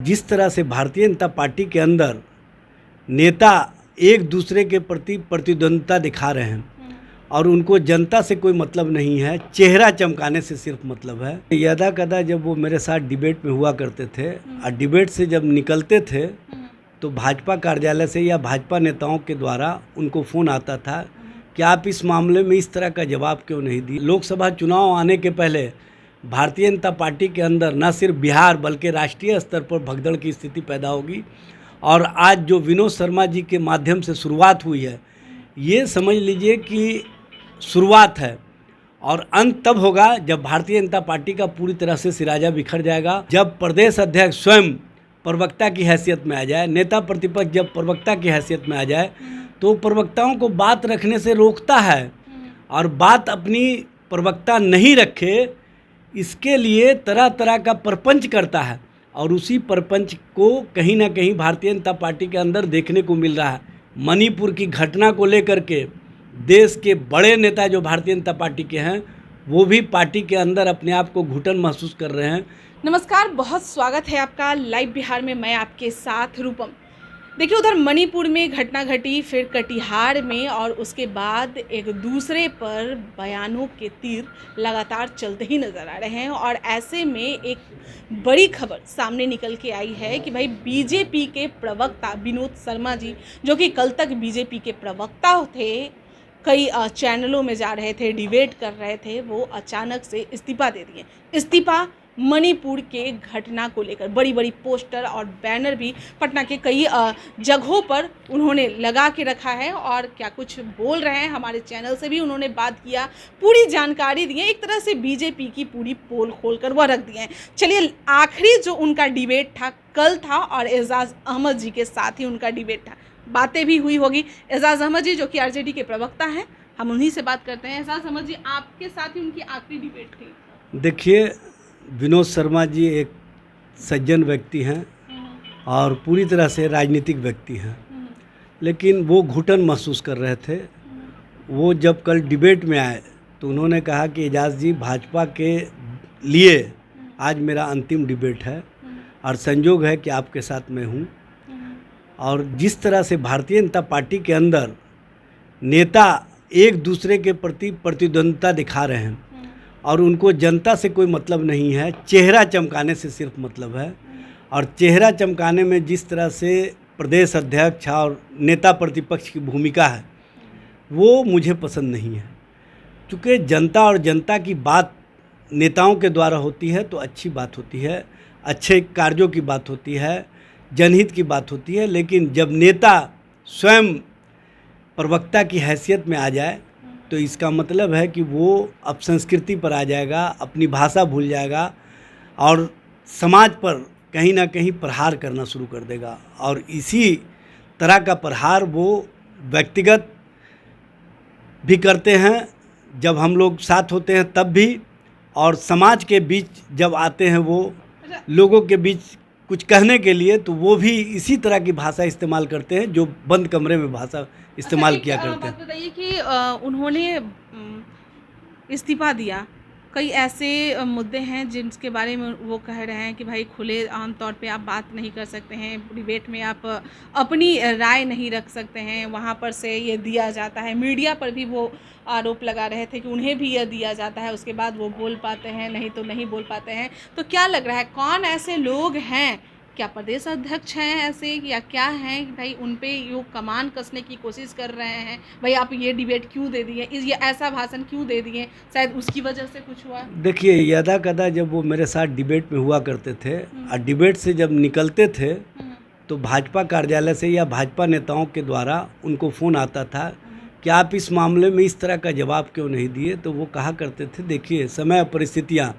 जिस तरह से भारतीय जनता पार्टी के अंदर नेता एक दूसरे के प्रति प्रतिद्वंद्विता दिखा रहे हैं और उनको जनता से कोई मतलब नहीं है, चेहरा चमकाने से सिर्फ मतलब है। यदा कदा जब वो मेरे साथ डिबेट में हुआ करते थे और डिबेट से जब निकलते थे तो भाजपा कार्यालय से या भाजपा नेताओं के द्वारा उनको फ़ोन आता था कि आप इस मामले में इस तरह का जवाब क्यों नहीं दिए। लोकसभा चुनाव आने के पहले भारतीय जनता पार्टी के अंदर न सिर्फ बिहार बल्कि राष्ट्रीय स्तर पर भगदड़ की स्थिति पैदा होगी और आज जो विनोद शर्मा जी के माध्यम से शुरुआत हुई है, ये समझ लीजिए कि शुरुआत है और अंत तब होगा जब भारतीय जनता पार्टी का पूरी तरह से सिराजा बिखर जाएगा। जब प्रदेश अध्यक्ष स्वयं प्रवक्ता की हैसियत में आ जाए, नेता प्रतिपक्ष जब प्रवक्ता की हैसियत में आ जाए तो प्रवक्ताओं को बात रखने से रोकता है और बात अपनी प्रवक्ता नहीं रखे इसके लिए तरह तरह का प्रपंच करता है और उसी प्रपंच को कहीं ना कहीं भारतीय जनता पार्टी के अंदर देखने को मिल रहा है। मणिपुर की घटना को लेकर के देश के बड़े नेता जो भारतीय जनता पार्टी के हैं वो भी पार्टी के अंदर अपने आप को घुटन महसूस कर रहे हैं। नमस्कार, बहुत स्वागत है आपका लाइव बिहार में। मैं आपके साथ रूपम। देखिए, उधर मणिपुर में घटना घटी, फिर कटिहार में और उसके बाद एक दूसरे पर बयानों के तीर लगातार चलते ही नज़र आ रहे हैं और ऐसे में एक बड़ी खबर सामने निकल के आई है कि भाई बीजेपी के प्रवक्ता विनोद शर्मा जी, जो कि कल तक बीजेपी के प्रवक्ता थे, कई चैनलों में जा रहे थे, डिबेट कर रहे थे, वो अचानक से इस्तीफा दे दिए। इस्तीफा मणिपुर के घटना को लेकर बड़ी बड़ी पोस्टर और बैनर भी पटना के कई जगहों पर उन्होंने लगा के रखा है और क्या कुछ बोल रहे हैं, हमारे चैनल से भी उन्होंने बात किया, पूरी जानकारी दी है। एक तरह से बीजेपी की पूरी पोल खोल कर वह रख दिए हैं। चलिए, आखिरी जो उनका डिबेट था कल था और एजाज अहमद जी के साथ ही उनका डिबेट था। बातें भी हुई होगी। एजाज अहमद जी जो कि आरजेडी के प्रवक्ता हैं, हम उन्हीं से बात करते हैं। एजाज अहमद जी, आपके साथ ही उनकी आखिरी डिबेट थी। देखिए, विनोद शर्मा जी एक सज्जन व्यक्ति हैं और पूरी तरह से राजनीतिक व्यक्ति हैं, लेकिन वो घुटन महसूस कर रहे थे। वो जब कल डिबेट में आए तो उन्होंने कहा कि एजाज जी, भाजपा के लिए आज मेरा अंतिम डिबेट है और संजोग है कि आपके साथ मैं हूँ। और जिस तरह से भारतीय जनता पार्टी के अंदर नेता एक दूसरे के प्रति प्रतिद्वंद्विता दिखा रहे हैं और उनको जनता से कोई मतलब नहीं है, चेहरा चमकाने से सिर्फ मतलब है। और चेहरा चमकाने में जिस तरह से प्रदेश अध्यक्ष और नेता प्रतिपक्ष की भूमिका है वो मुझे पसंद नहीं है। क्योंकि जनता और जनता की बात नेताओं के द्वारा होती है तो अच्छी बात होती है, अच्छे कार्यों की बात होती है, जनहित की बात होती है। लेकिन जब नेता स्वयं प्रवक्ता की हैसियत में आ जाए तो इसका मतलब है कि वो अब संस्कृति पर आ जाएगा, अपनी भाषा भूल जाएगा और समाज पर कहीं ना कहीं प्रहार करना शुरू कर देगा। और इसी तरह का प्रहार वो व्यक्तिगत भी करते हैं जब हम लोग साथ होते हैं तब भी, और समाज के बीच जब आते हैं वो लोगों के बीच कुछ कहने के लिए तो वो भी इसी तरह की भाषा इस्तेमाल करते हैं जो बंद कमरे में भाषा इस्तेमाल किया करते हैं। बताइए कि उन्होंने इस्तीफा दिया, कई ऐसे मुद्दे हैं जिनके बारे में वो कह रहे हैं कि भाई खुले आम तौर पे आप बात नहीं कर सकते हैं, डिबेट में आप अपनी राय नहीं रख सकते हैं, वहाँ पर से ये दिया जाता है। मीडिया पर भी वो आरोप लगा रहे थे कि उन्हें भी यह दिया जाता है, उसके बाद वो बोल पाते हैं, नहीं तो नहीं बोल पाते हैं। तो क्या लग रहा है, कौन ऐसे लोग हैं, क्या प्रदेश अध्यक्ष हैं ऐसे या क्या हैं कि भाई उन पे यो कमान कसने की कोशिश कर रहे हैं, भाई आप ये डिबेट क्यों दे दिए, ये ऐसा भाषण क्यों दे दिए, शायद उसकी वजह से कुछ हुआ? देखिए, यदा कदा जब वो मेरे साथ डिबेट में हुआ करते थे और डिबेट से जब निकलते थे तो भाजपा कार्यालय से या भाजपा नेताओं के द्वारा उनको फ़ोन आता था कि आप इस मामले में इस तरह का जवाब क्यों नहीं दिए। तो वो कहा करते थे, देखिए, समय परिस्थितियाँ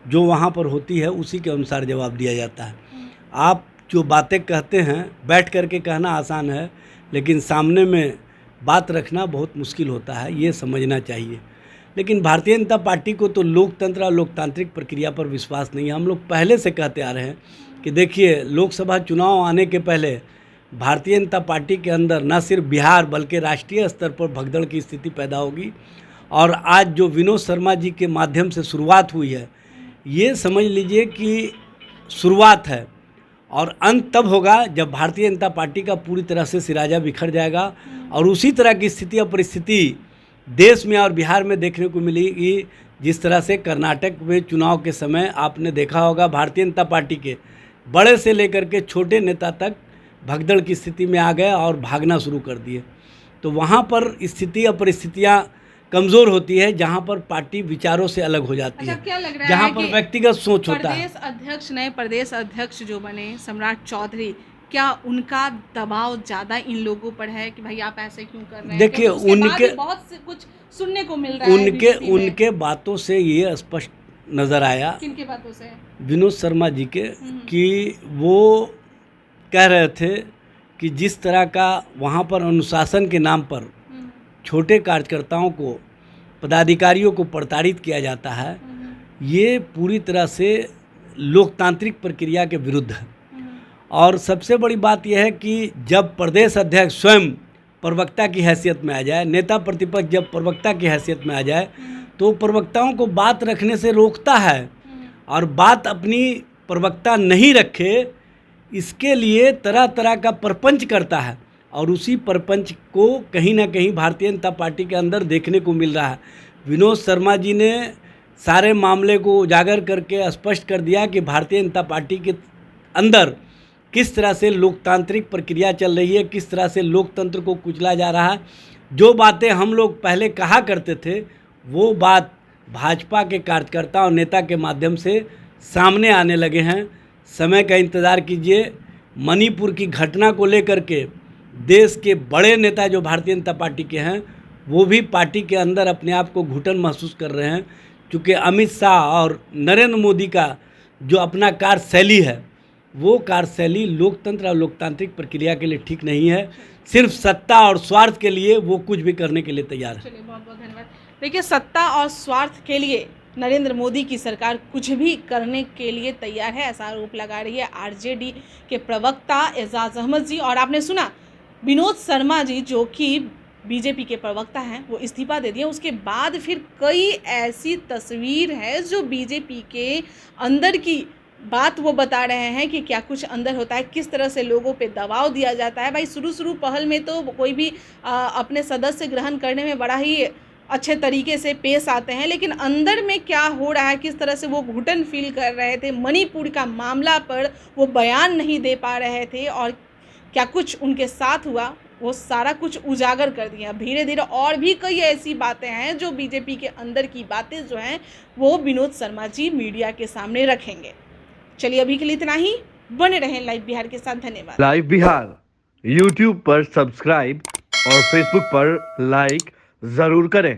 जो वहाँ पर होती है उसी के अनुसार जवाब दिया जाता है। आप जो बातें कहते हैं बैठ करके कहना आसान है, लेकिन सामने में बात रखना बहुत मुश्किल होता है, ये समझना चाहिए। लेकिन भारतीय जनता पार्टी को तो लोकतंत्र और लोकतांत्रिक प्रक्रिया पर विश्वास नहीं है। हम लोग पहले से कहते आ रहे हैं कि देखिए, लोकसभा चुनाव आने के पहले भारतीय जनता पार्टी के अंदर न सिर्फ बिहार बल्कि राष्ट्रीय स्तर पर भगदड़ की स्थिति पैदा होगी और आज जो विनोद शर्मा जी के माध्यम से शुरुआत हुई है, ये समझ लीजिए कि शुरुआत है और अंत तब होगा जब भारतीय जनता पार्टी का पूरी तरह से सिराजा बिखर जाएगा। और उसी तरह की स्थिति और परिस्थिति देश में और बिहार में देखने को मिलेगी। जिस तरह से कर्नाटक में चुनाव के समय आपने देखा होगा, भारतीय जनता पार्टी के बड़े से लेकर के छोटे नेता तक भगदड़ की स्थिति में आ गए और भागना शुरू कर दिए। तो वहाँ पर स्थिति और परिस्थितियाँ कमज़ोर होती है, जहाँ पर पार्टी विचारों से अलग हो जाती है, क्या लग रहा जहाँ है पर कि व्यक्तिगत सोच होता है। नए प्रदेश अध्यक्ष जो बने सम्राट चौधरी, क्या उनका दबाव ज़्यादा इन लोगों पर है कि भाई आप ऐसे क्यों कर रहे हैं? देखिए, उनके बहुत से कुछ सुनने को मिल रहा है उनके बातों से ये स्पष्ट नज़र आया, किनके बातों से? विनोद शर्मा जी के, कि वो कह रहे थे कि जिस तरह का वहाँ पर अनुशासन के नाम पर छोटे कार्यकर्ताओं को, पदाधिकारियों को प्रताड़ित किया जाता है, ये पूरी तरह से लोकतांत्रिक प्रक्रिया के विरुद्ध है। और सबसे बड़ी बात यह है कि जब प्रदेश अध्यक्ष स्वयं प्रवक्ता की हैसियत में आ जाए, नेता प्रतिपक्ष जब प्रवक्ता की हैसियत में आ जाए, तो प्रवक्ताओं को बात रखने से रोकता है और बात अपनी प्रवक्ता नहीं रखे, इसके लिए तरह तरह का प्रपंच करता है। और उसी प्रपंच को कहीं ना कहीं भारतीय जनता पार्टी के अंदर देखने को मिल रहा है। विनोद शर्मा जी ने सारे मामले को उजागर करके स्पष्ट कर दिया कि भारतीय जनता पार्टी के अंदर किस तरह से लोकतांत्रिक प्रक्रिया चल रही है, किस तरह से लोकतंत्र को कुचला जा रहा है। जो बातें हम लोग पहले कहा करते थे, वो बात भाजपा के कार्यकर्ता और नेता के माध्यम से सामने आने लगे हैं। समय का इंतज़ार कीजिए। मणिपुर की घटना को लेकर के देश के बड़े नेता जो भारतीय जनता पार्टी के हैं, वो भी पार्टी के अंदर अपने आप को घुटन महसूस कर रहे हैं, क्योंकि अमित शाह और नरेंद्र मोदी का जो अपना कार्यशैली है, वो कार्यशैली लोकतंत्र और लोकतांत्रिक प्रक्रिया के लिए ठीक नहीं है। सिर्फ सत्ता और स्वार्थ के लिए वो कुछ भी करने के लिए तैयार है। चलिए, बहुत बहुत धन्यवाद। देखिए, सत्ता और स्वार्थ के लिए नरेंद्र मोदी की सरकार कुछ भी करने के लिए तैयार है, ऐसा आरोप लगा रही है आरजेडी के प्रवक्ता एजाज अहमद जी। और आपने सुना विनोद शर्मा जी, जो कि बीजेपी के प्रवक्ता हैं, वो इस्तीफा दे दिए। उसके बाद फिर कई ऐसी तस्वीर है जो बीजेपी के अंदर की बात वो बता रहे हैं कि क्या कुछ अंदर होता है, किस तरह से लोगों पे दबाव दिया जाता है। भाई, शुरू पहल में तो कोई भी अपने सदस्य ग्रहण करने में बड़ा ही अच्छे तरीके से पेश आते हैं, लेकिन अंदर में क्या हो रहा है, किस तरह से वो घुटन फील कर रहे थे, मणिपुर का मामला पर वो बयान नहीं दे पा रहे थे और क्या कुछ उनके साथ हुआ, वो सारा कुछ उजागर कर दिया। धीरे धीरे और भी कई ऐसी बातें हैं जो बीजेपी के अंदर की बातें जो हैं, वो विनोद शर्मा जी मीडिया के सामने रखेंगे। चलिए, अभी के लिए इतना ही। बने रहें लाइव बिहार के साथ। धन्यवाद। लाइव बिहार यूट्यूब पर सब्सक्राइब और फेसबुक पर लाइक जरूर करें।